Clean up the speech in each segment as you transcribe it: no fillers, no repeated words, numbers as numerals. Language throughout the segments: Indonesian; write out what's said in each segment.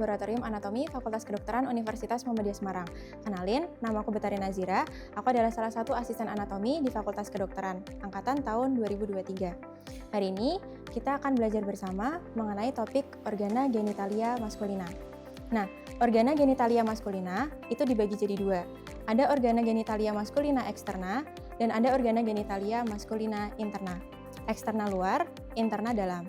Laboratorium Anatomi Fakultas Kedokteran Universitas Muhammadiyah Semarang. Kenalin, nama aku Betari Nazira, aku adalah salah satu asisten anatomi di Fakultas Kedokteran, angkatan tahun 2023. Hari ini, kita akan belajar bersama mengenai topik organa genitalia maskulina. Nah, organa genitalia maskulina itu dibagi jadi dua. Ada organa genitalia maskulina eksterna, dan ada organa genitalia maskulina interna. Eksterna luar, interna dalam.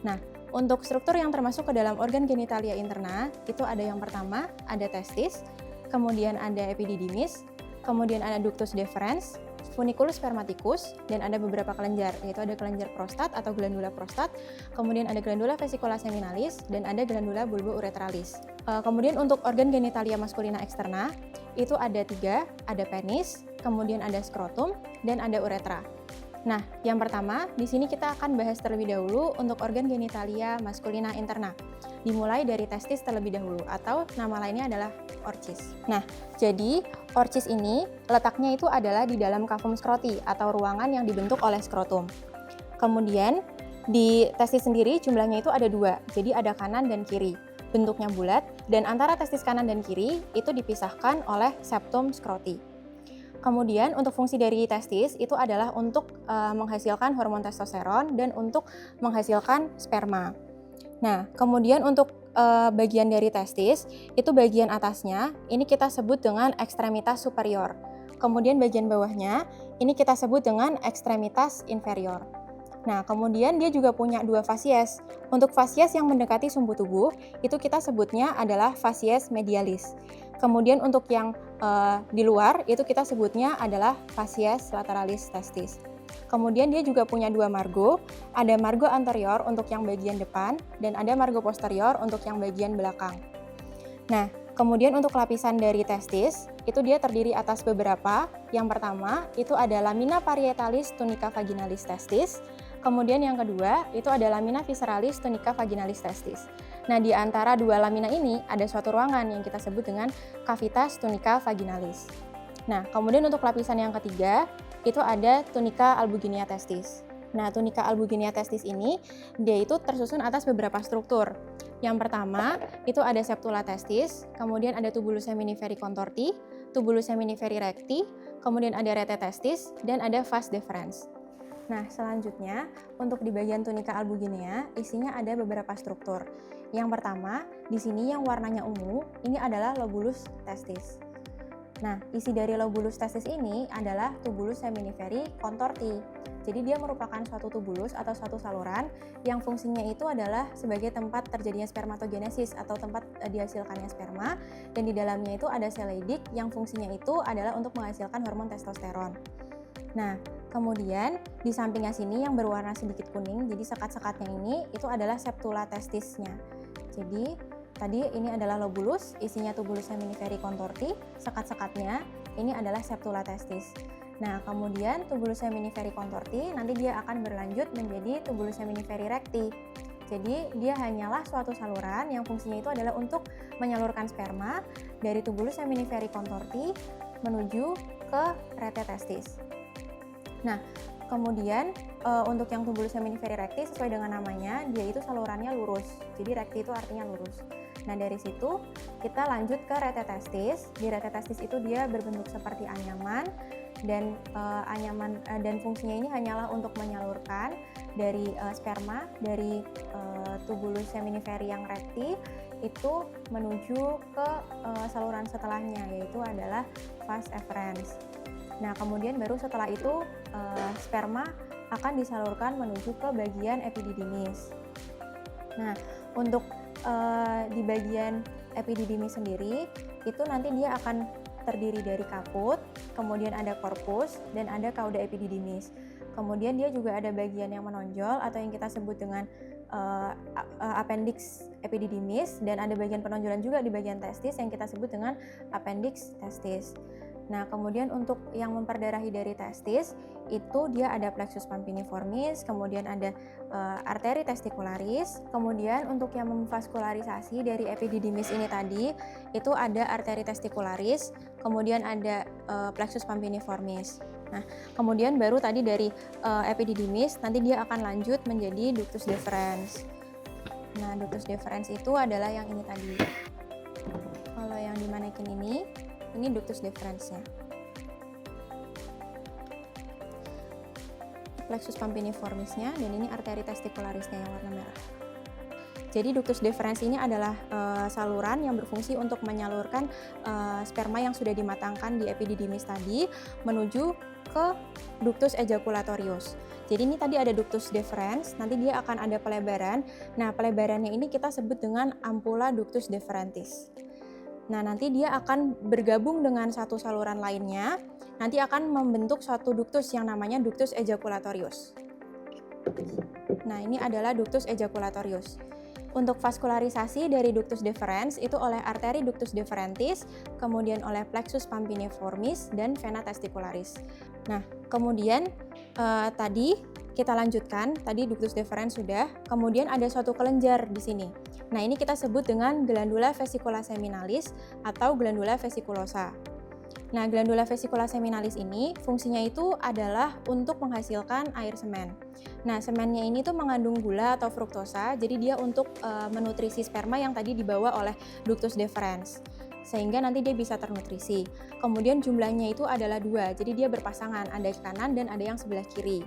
Nah, untuk struktur yang termasuk ke dalam organ genitalia interna, itu ada yang pertama, ada testis, kemudian ada epididymis, kemudian ada ductus deferens, funiculus spermaticus, dan ada beberapa kelenjar, yaitu ada kelenjar prostat atau glandula prostat, kemudian ada glandula vesicula seminalis, dan ada glandula bulbouretralis. Kemudian untuk organ genitalia maskulina eksterna, itu ada 3, ada penis, kemudian ada skrotum, dan ada uretra. Nah, yang pertama, di sini kita akan bahas terlebih dahulu untuk organ genitalia maskulina interna. Dimulai dari testis terlebih dahulu, atau nama lainnya adalah orchis. Nah, jadi orchis ini letaknya itu adalah di dalam cavum scroti, atau ruangan yang dibentuk oleh skrotum. Kemudian, di testis sendiri jumlahnya itu ada 2, jadi ada kanan dan kiri. Bentuknya bulat, dan antara testis kanan dan kiri itu dipisahkan oleh septum scroti. Kemudian untuk fungsi dari testis itu adalah untuk menghasilkan hormon testosteron dan untuk menghasilkan sperma. Nah, kemudian untuk bagian dari testis, itu bagian atasnya ini kita sebut dengan ekstremitas superior. Kemudian bagian bawahnya ini kita sebut dengan ekstremitas inferior. Nah, kemudian dia juga punya 2 fasies. Untuk fasies yang mendekati sumbu tubuh, itu kita sebutnya adalah fasies medialis. Kemudian untuk yang di luar, itu kita sebutnya adalah fasies lateralis testis. Kemudian dia juga punya 2 margo, ada margo anterior untuk yang bagian depan, dan ada margo posterior untuk yang bagian belakang. Nah, kemudian untuk lapisan dari testis, itu dia terdiri atas beberapa. Yang pertama, itu ada lamina parietalis tunica vaginalis testis. Kemudian yang kedua, itu ada lamina visceralis tunica vaginalis testis. Nah, di antara 2 lamina ini ada suatu ruangan yang kita sebut dengan cavitas tunica vaginalis. Nah, kemudian untuk lapisan yang ketiga, itu ada tunica albuginea testis. Nah, tunica albuginea testis ini, dia itu tersusun atas beberapa struktur. Yang pertama, itu ada septula testis, kemudian ada tubulus seminiferi contorti, tubulus seminiferi recti, kemudian ada rete testis, dan ada vas deferens. Nah, selanjutnya, untuk di bagian tunica albuginea, isinya ada beberapa struktur. Yang pertama, di sini yang warnanya ungu, ini adalah lobulus testis. Nah, isi dari lobulus testis ini adalah tubulus seminiferi contorti. Jadi dia merupakan suatu tubulus atau suatu saluran yang fungsinya itu adalah sebagai tempat terjadinya spermatogenesis atau tempat dihasilkannya sperma, dan di dalamnya itu ada sel Leydig yang fungsinya itu adalah untuk menghasilkan hormon testosteron. Nah, kemudian di sampingnya sini yang berwarna sedikit kuning, jadi sekat-sekatnya ini itu adalah septula testisnya. Jadi tadi ini adalah lobulus, isinya tubulus seminiferi contorti, sekat-sekatnya ini adalah septula testis. Nah, kemudian tubulus seminiferi contorti nanti dia akan berlanjut menjadi tubulus seminiferi recti. Jadi dia hanyalah suatu saluran yang fungsinya itu adalah untuk menyalurkan sperma dari tubulus seminiferi contorti menuju ke rete testis. Nah, kemudian untuk yang tubulus seminiferi recti sesuai dengan namanya, dia itu salurannya lurus. Jadi recti itu artinya lurus. Nah, dari situ kita lanjut ke rete testis. Di rete testis itu dia berbentuk seperti anyaman, dan dan fungsinya ini hanyalah untuk menyalurkan dari sperma dari tubulus seminiferi yang recti itu menuju ke saluran setelahnya, yaitu adalah vas efferens. Nah, kemudian baru setelah itu sperma akan disalurkan menuju ke bagian epididymis. Nah, untuk di bagian epididymis sendiri, itu nanti dia akan terdiri dari kaput, kemudian ada korpus, dan ada cauda epididymis. Kemudian dia juga ada bagian yang menonjol atau yang kita sebut dengan appendix epididymis, dan ada bagian penonjolan juga di bagian testis yang kita sebut dengan appendix testis. Nah, kemudian untuk yang memperdarahi dari testis, itu dia ada plexus pampiniformis, kemudian ada arteri testicularis, kemudian untuk yang memvaskularisasi dari epididymis ini tadi, itu ada arteri testicularis, kemudian ada plexus pampiniformis. Nah, kemudian baru tadi dari epididymis, nanti dia akan lanjut menjadi ductus deferens. Nah, ductus deferens itu adalah yang ini tadi. Kalau yang di manekin ini ductus deferensnya. Plexus pampiniformisnya, dan ini arteri testicularisnya yang warna merah. Jadi ductus deferens ini adalah saluran yang berfungsi untuk menyalurkan sperma yang sudah dimatangkan di epididymis tadi menuju ke ductus ejaculatorius. Jadi ini tadi ada ductus deferens, nanti dia akan ada pelebaran. Nah, pelebarannya ini kita sebut dengan ampulla ductus deferentis. Nah, nanti dia akan bergabung dengan satu saluran lainnya, nanti akan membentuk suatu ductus yang namanya ductus ejaculatorius. Nah, ini adalah ductus ejaculatorius. Untuk vaskularisasi dari ductus deferens itu oleh arteri ductus deferentis, kemudian oleh plexus pampiniformis, dan vena testicularis. Nah, kemudian tadi kita lanjutkan, tadi ductus deferens sudah, kemudian ada suatu kelenjar di sini. Nah, ini kita sebut dengan glandula vesicula seminalis atau glandula vesiculosa. Nah, glandula vesicula seminalis ini fungsinya itu adalah untuk menghasilkan air semen. Nah, semennya ini tuh mengandung gula atau fruktosa, jadi dia untuk menutrisi sperma yang tadi dibawa oleh ductus deferens, sehingga nanti dia bisa ternutrisi. Kemudian jumlahnya itu adalah 2, jadi dia berpasangan, ada kanan dan ada yang sebelah kiri.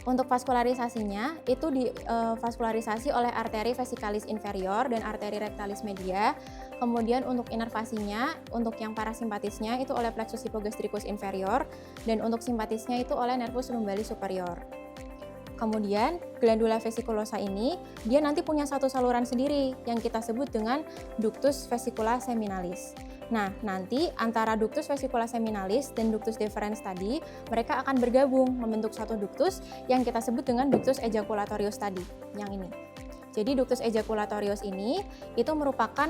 Untuk vaskularisasinya itu divaskularisasi oleh arteri vesicalis inferior dan arteri rectalis media. Kemudian untuk inervasinya, untuk yang parasimpatisnya itu oleh plexus hypogastricus inferior, dan untuk simpatisnya itu oleh nervus lumbalis superior. Kemudian glandula vesiculosa ini dia nanti punya satu saluran sendiri yang kita sebut dengan ductus vesicula seminalis. Nah, nanti antara ductus vesicula seminalis dan ductus deferens tadi, mereka akan bergabung membentuk satu ductus yang kita sebut dengan ductus ejaculatorius tadi, yang ini. Jadi ductus ejaculatorius ini itu merupakan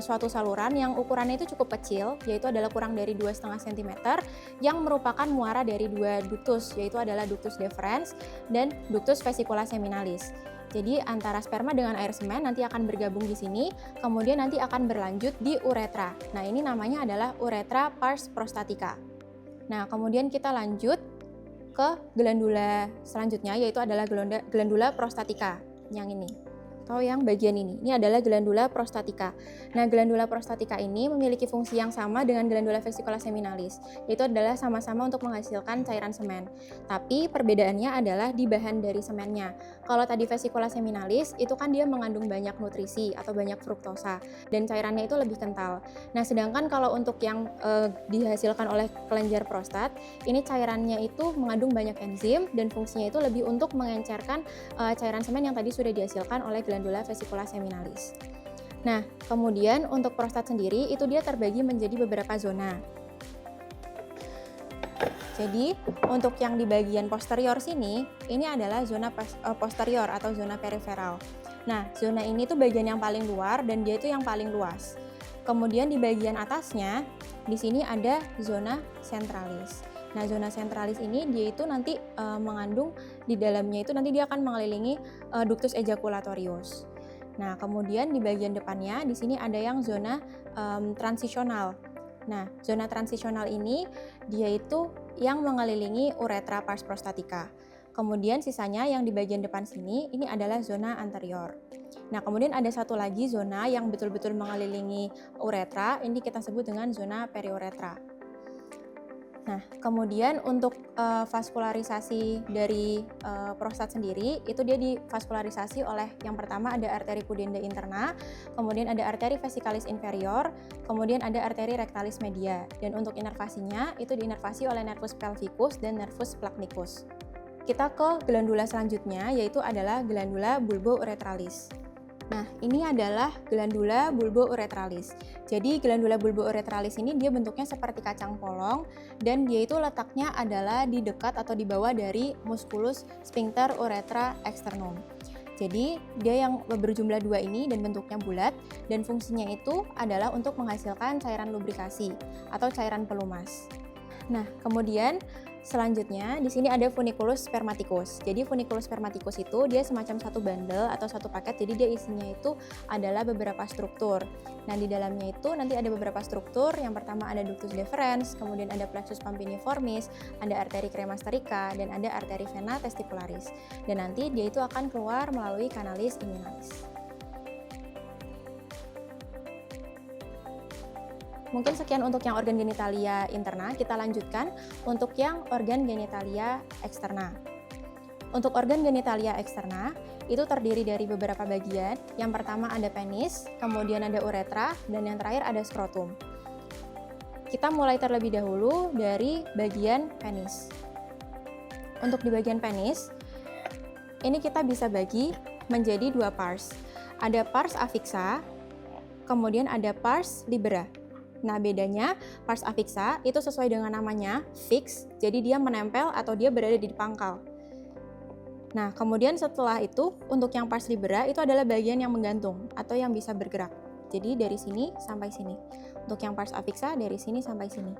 suatu saluran yang ukurannya itu cukup kecil, yaitu adalah kurang dari 2,5 cm, yang merupakan muara dari 2 ductus, yaitu adalah ductus deferens dan ductus vesicula seminalis. Jadi antara sperma dengan air semen nanti akan bergabung di sini, kemudian nanti akan berlanjut di uretra. Nah, ini namanya adalah uretra pars prostatica. Nah, kemudian kita lanjut ke glandula selanjutnya, yaitu adalah glandula prostatica yang ini, atau yang bagian ini. Ini adalah glandula prostatica. Nah, glandula prostatica ini memiliki fungsi yang sama dengan glandula vesicula seminalis, yaitu adalah sama-sama untuk menghasilkan cairan semen. Tapi perbedaannya adalah di bahan dari semennya. Kalau tadi vesicula seminalis, itu kan dia mengandung banyak nutrisi atau banyak fruktosa, dan cairannya itu lebih kental. Nah, sedangkan kalau untuk yang dihasilkan oleh kelenjar prostat, ini cairannya itu mengandung banyak enzim, dan fungsinya itu lebih untuk mengencerkan cairan semen yang tadi sudah dihasilkan oleh glandula vesicula seminalis. Nah, kemudian untuk prostat sendiri itu dia terbagi menjadi beberapa zona. Jadi, untuk yang di bagian posterior sini, ini adalah zona posterior atau zona periferal. Nah, zona ini tuh bagian yang paling luar dan dia itu yang paling luas. Kemudian di bagian atasnya, di sini ada zona centralis. Nah, zona centralis ini dia itu nanti mengandung di dalamnya itu nanti dia akan mengelilingi ductus ejaculatorius. Nah, kemudian di bagian depannya di sini ada yang zona transisional. Nah, zona transisional ini dia itu yang mengelilingi uretra pars prostatica. Kemudian sisanya yang di bagian depan sini ini adalah zona anterior. Nah, kemudian ada satu lagi zona yang betul-betul mengelilingi uretra, ini kita sebut dengan zona periuretra. Nah, kemudian untuk vaskularisasi dari prostat sendiri, itu dia divaskularisasi oleh yang pertama ada arteri pudenda interna, kemudian ada arteri vesicalis inferior, kemudian ada arteri rectalis media. Dan untuk inervasinya, itu diinervasi oleh nervus pelvicus dan nervus splagnicus. Kita ke glandula selanjutnya, yaitu adalah glandula bulbouretralis. Nah, ini adalah glandula bulbouretralis. Jadi glandula bulbouretralis ini dia bentuknya seperti kacang polong dan dia itu letaknya adalah di dekat atau di bawah dari musculus sphincter uretra externum. Jadi dia yang berjumlah 2 ini dan bentuknya bulat dan fungsinya itu adalah untuk menghasilkan cairan lubrikasi atau cairan pelumas. Nah, kemudian selanjutnya di sini ada funiculus spermaticus. Jadi funiculus spermaticus itu dia semacam satu bundle atau satu paket. Jadi dia isinya itu adalah beberapa struktur. Nah, di dalamnya itu nanti ada beberapa struktur. Yang pertama ada ductus deferens, kemudian ada plexus pampiniformis, ada arteri cremasterica dan ada arteri vena testicularis. Dan nanti dia itu akan keluar melalui canalis immunalis. mungkin sekian untuk yang organ genitalia interna. Kita lanjutkan untuk yang organ genitalia eksterna. Untuk organ genitalia eksterna, itu terdiri dari beberapa bagian. Yang pertama ada penis, kemudian ada uretra, dan yang terakhir ada skrotum. Kita mulai terlebih dahulu dari bagian penis. Untuk di bagian penis, ini kita bisa bagi menjadi dua pars. Ada pars afixa, kemudian ada pars libera. Nah, bedanya pars afixa itu sesuai dengan namanya, fix, jadi dia menempel atau dia berada di pangkal. Nah, kemudian setelah itu, untuk yang pars libera itu adalah bagian yang menggantung atau yang bisa bergerak. Jadi dari sini sampai sini. Untuk yang pars afixa dari sini sampai sini.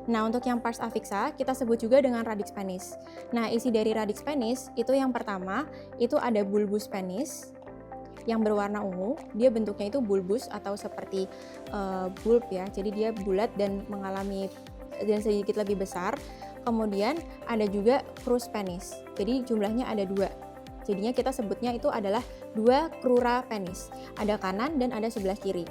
Nah, untuk yang pars afixa kita sebut juga dengan radix penis. Nah, isi dari radix penis itu yang pertama, itu ada bulbus penis yang berwarna ungu. Dia bentuknya itu bulbus atau seperti bulb ya. Jadi dia bulat dan mengalami dan sedikit lebih besar. Kemudian ada juga crus penis. Jadi jumlahnya ada 2. Jadinya kita sebutnya itu adalah 2 crura penis. Ada kanan dan ada sebelah kiri.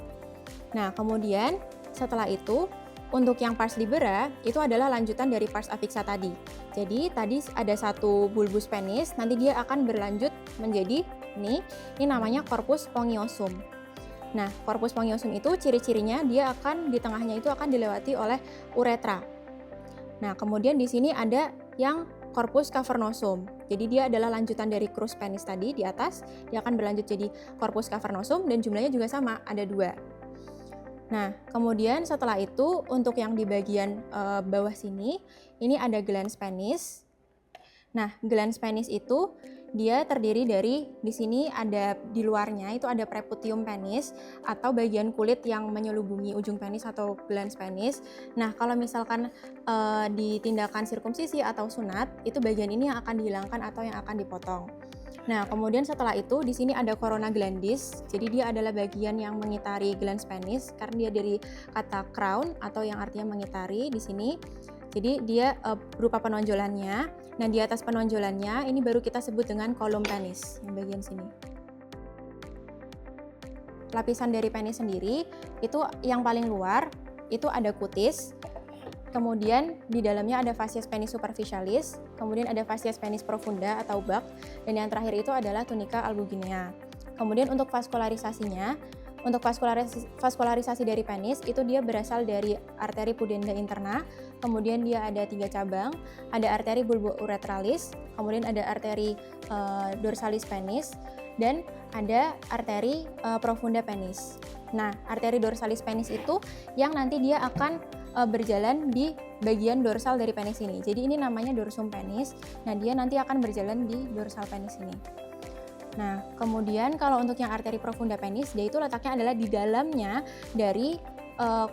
Nah, kemudian setelah itu untuk yang pars libera itu adalah lanjutan dari pars afixa tadi. Jadi tadi ada satu bulbus penis, nanti dia akan berlanjut menjadi ini namanya corpus spongiosum. Nah, corpus spongiosum itu ciri-cirinya dia akan di tengahnya itu akan dilewati oleh uretra. Nah, kemudian di sini ada yang corpus cavernosum. Jadi dia adalah lanjutan dari crus penis tadi di atas, dia akan berlanjut jadi corpus cavernosum dan jumlahnya juga sama, ada 2. Nah, kemudian setelah itu untuk yang di bagian bawah sini, ini ada glans penis. Nah, glans penis itu dia terdiri dari di sini ada di luarnya itu ada preputium penis atau bagian kulit yang menyelubungi ujung penis atau glans penis. Nah, kalau misalkan di tindakan sirkumsisi atau sunat, itu bagian ini yang akan dihilangkan atau yang akan dipotong. Nah, kemudian setelah itu di sini ada corona glandis. Jadi dia adalah bagian yang mengitari glans penis karena dia dari kata crown atau yang artinya mengitari di sini. Jadi dia berupa penonjolannya. Nah, di atas penonjolannya ini baru kita sebut dengan kolom penis yang bagian sini. Lapisan dari penis sendiri itu yang paling luar itu ada cutis. Kemudian di dalamnya ada fascias penis superficialis, kemudian ada fascias penis profunda atau bag, dan yang terakhir itu adalah tunica albuginea. Kemudian untuk vaskularisasinya, untuk vaskularisasi dari penis itu dia berasal dari arteri pudenda interna, kemudian dia ada 3 cabang, ada arteri bulbouretralis, kemudian ada arteri dorsalis penis, dan ada arteri profunda penis. Nah, arteri dorsalis penis itu yang nanti dia akan berjalan di bagian dorsal dari penis ini. Jadi ini namanya dorsum penis. Nah, dia nanti akan berjalan di dorsal penis ini. Nah, kemudian kalau untuk yang arteri profunda penis, dia itu letaknya adalah di dalamnya dari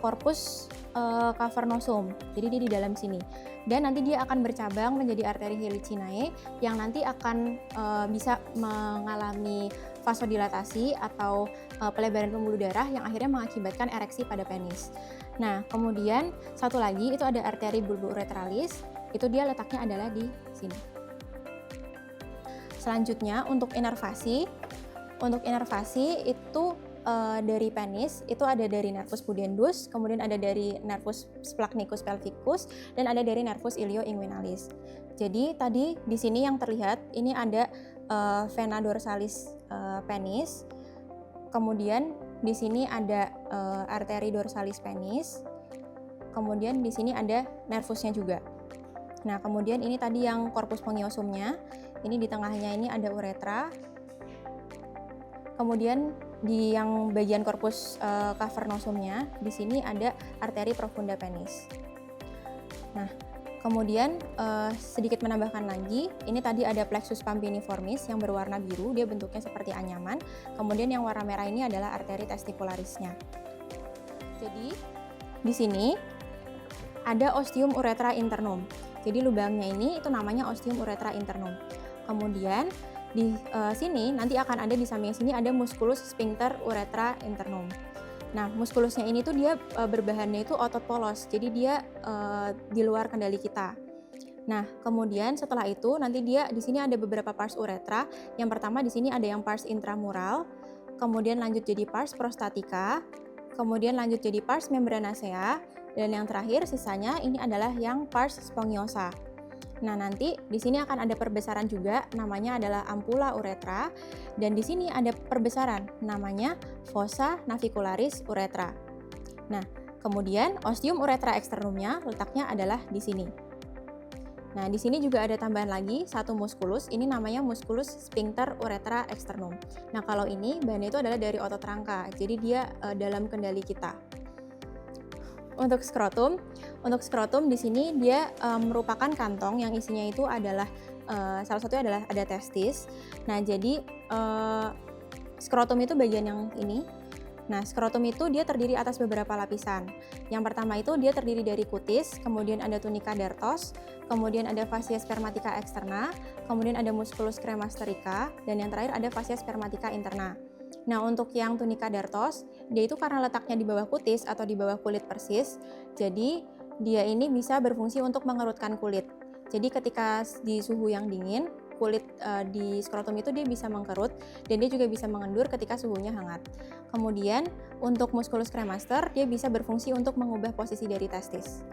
corpus cavernosum. Jadi dia di dalam sini. Dan nanti dia akan bercabang menjadi arteri helicinae yang nanti akan bisa mengalami vasodilatasi atau pelebaran pembuluh darah yang akhirnya mengakibatkan ereksi pada penis. Nah, kemudian satu lagi itu ada arteri bulbouretralis, itu dia letaknya adalah di sini. Selanjutnya untuk inervasi itu dari penis itu ada dari nervus pudendus, kemudian ada dari nervus splachnicus pelvicus, dan ada dari nervus ilioinguinalis. Jadi tadi di sini yang terlihat ini ada vena dorsalis penis, kemudian di sini ada arteri dorsalis penis, kemudian di sini ada nervusnya juga. Nah, kemudian ini tadi yang corpus spongiosumnya, ini di tengahnya ini ada uretra. Kemudian di yang bagian corpus cavernosumnya, di sini ada arteri profunda penis. Nah, kemudian sedikit menambahkan lagi, ini tadi ada plexus pampiniformis yang berwarna biru, dia bentuknya seperti anyaman. Kemudian yang warna merah ini adalah arteri testicularisnya. Jadi di sini ada ostium uretra internum. Jadi lubangnya ini itu namanya ostium uretra internum. Kemudian di sini nanti akan ada di samping sini ada musculus sphincter uretra internum. Nah, muskulusnya ini tuh dia berbahannya itu otot polos, jadi dia di luar kendali kita. Nah, kemudian setelah itu nanti dia di sini ada beberapa pars uretra. Yang pertama di sini ada yang pars intramural, kemudian lanjut jadi pars prostatica, kemudian lanjut jadi pars membranacea, dan yang terakhir sisanya ini adalah yang pars spongiosa. Nah, nanti di sini akan ada perbesaran juga, namanya adalah ampula uretra, dan di sini ada perbesaran, namanya fossa navicularis uretra. Nah, kemudian ostium uretra externumnya letaknya adalah di sini. Nah, di sini juga ada tambahan lagi, satu musculus, ini namanya musculus sphincter uretra externum. Nah, kalau ini bahannya itu adalah dari otot rangka, jadi dia dalam kendali kita. Untuk skrotum di sini dia merupakan kantong yang isinya itu adalah salah satunya adalah ada testis. Nah, jadi skrotum itu bagian yang ini. Nah, skrotum itu dia terdiri atas beberapa lapisan. Yang pertama itu dia terdiri dari kutis, kemudian ada tunica dartos, kemudian ada fascia spermatica externa, kemudian ada musculus cremasterika, dan yang terakhir ada fascia spermatica interna. Nah, untuk yang tunica dartos, dia itu karena letaknya di bawah kutis atau di bawah kulit persis, jadi dia ini bisa berfungsi untuk mengerutkan kulit. Jadi ketika di suhu yang dingin, kulit di skrotum itu dia bisa mengkerut dan dia juga bisa mengendur ketika suhunya hangat. Kemudian untuk musculus cremaster dia bisa berfungsi untuk mengubah posisi dari testis.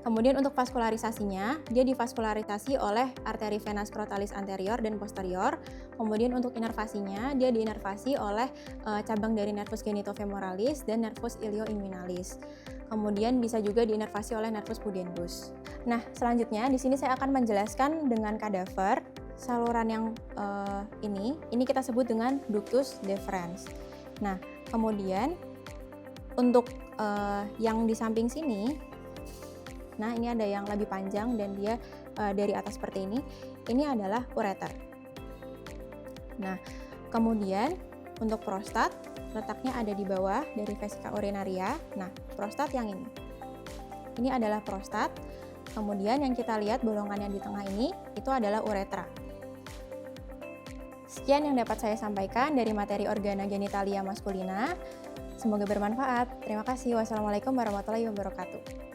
Kemudian untuk vaskularisasinya, dia divaskularisasi oleh arteri vena scrotalis anterior dan posterior. Kemudian untuk inervasinya, dia diinervasi oleh cabang dari nervus genitofemoralis dan nervus ilioinguinalis. Kemudian bisa juga diinervasi oleh nervus pudendus. Nah, selanjutnya di sini saya akan menjelaskan dengan kadaver saluran yang ini kita sebut dengan ductus deferens. Nah, kemudian untuk yang di samping sini, nah ini ada yang lebih panjang dan dia dari atas seperti ini adalah ureter. Nah, kemudian untuk prostat letaknya ada di bawah dari vesika urinaria. Nah, prostat yang ini adalah prostat. Kemudian yang kita lihat bolongan yang di tengah ini itu adalah uretra. Sekian yang dapat saya sampaikan dari materi organa genitalia maskulina. Semoga bermanfaat. Terima kasih. Wassalamualaikum warahmatullahi wabarakatuh.